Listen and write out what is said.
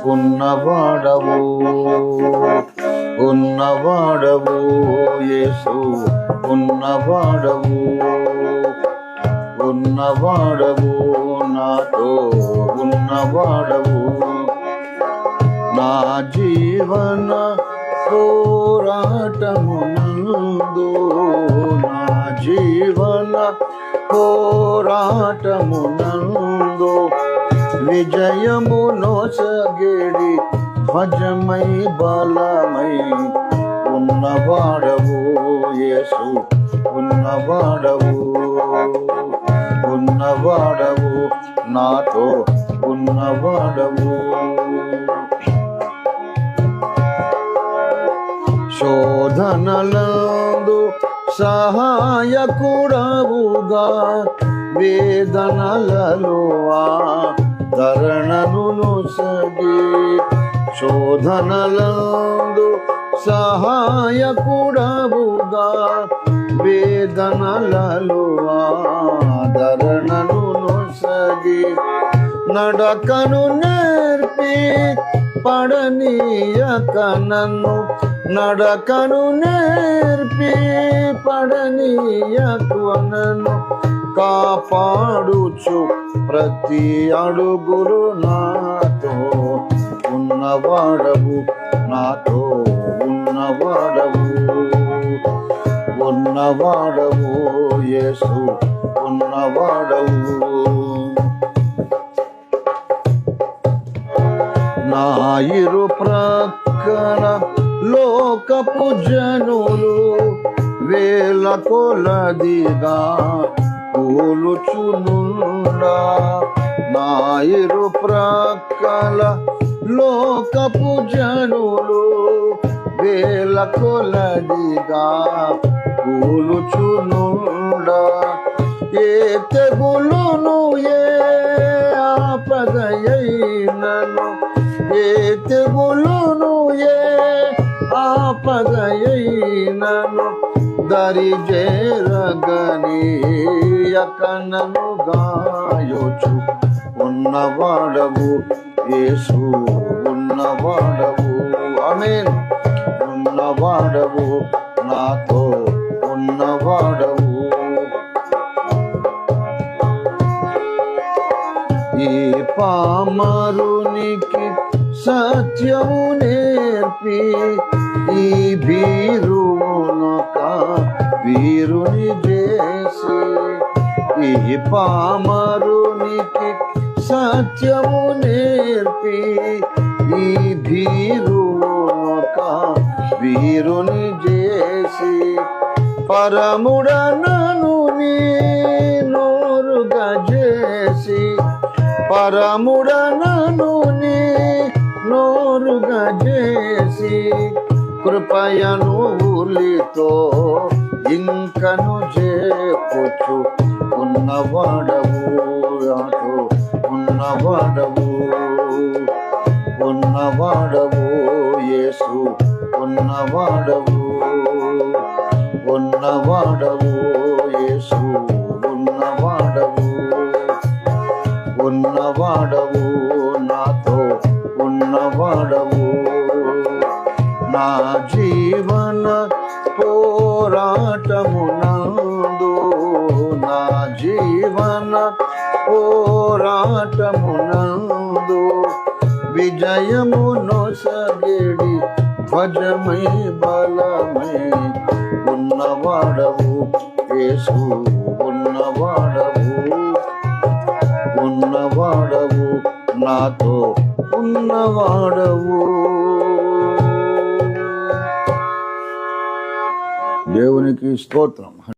ఉన్నవాడవు ఉన్నవాడవు యేసు ఉన్నవాడవు ఉన్నవాడవు నాతో ఉన్నవాడవు నా జీవన పోరాటమునందు నా జీవన పోరాటమునందు విజయమును సగేడి భజమై బలమై ఉన్నవాడవు యేసు ఉన్నవాడవు ఉన్నవాడవు నాతో ఉన్నవాడవు శోధనలందు సహాయకుడవుగా వేదనలలో ఆదరణను సగి శోధనలందు సహాయకుడవుగా వేదనలలో ఆదరణను సగి నడకను నేర్పి పడనీయక నన్ను నడకను నేర్పి పడనీయక నన్ను కాపాడుచు ప్రతి అడుగురు నాతో ఉన్నవాడవు నాతో ఉన్నవాడవు ఉన్నవాడవు యేసు ఉన్నవాడవు నా ఇరు ప్రక్కన లోకపు జనులు వేల కొలదిగా కూలుచునుండా నా ఇరు ప్రక్కల లోకపు జనులు వేల కొలదిగా కూలుచునుండా ఏ తెగులును ఏ ఆపదయైనను ఏ తెగులును ఏ ఆపదయైనను దరి చేరగనీయకనను గాయోచు ఉన్నవాడవు యేసు ఉన్నవాడవు ఆమేన్ ఉన్నవాడవు నాతో ఉన్నవాడవు ఈ పామరునికి సత్యము నేర్పి ఈ భీరునొక వీరుని చేసి ఈ పామరునికి సత్యము నేర్పి ఈ భీరునొక వీరుని చేసి పరముడనను నీ నోరుగా చేసి పరముడనను నీ నోరుగా చేసి కృపయను ఊలితో ఇంకను చేపుచు ఉన్నవాడవు అటు ఉన్నవాడవు ఉన్నవాడవు యేసు ఉన్నవాడవు ఉన్నవాడవు యేసు ఉన్నవాడవు ఉన్నవాడవు నాతో ఉన్నవాడవు నా జీవన పోరాటమునందు నా జీవన పోరాటమునందు విజయమును సగేడి ధ్వజమై బలమై ఉన్నవాడవు యేసు ఉన్నవాడవు ఉన్నవాడవు నాతో ఉన్నవాడవు. దేవునికి స్తోత్రం.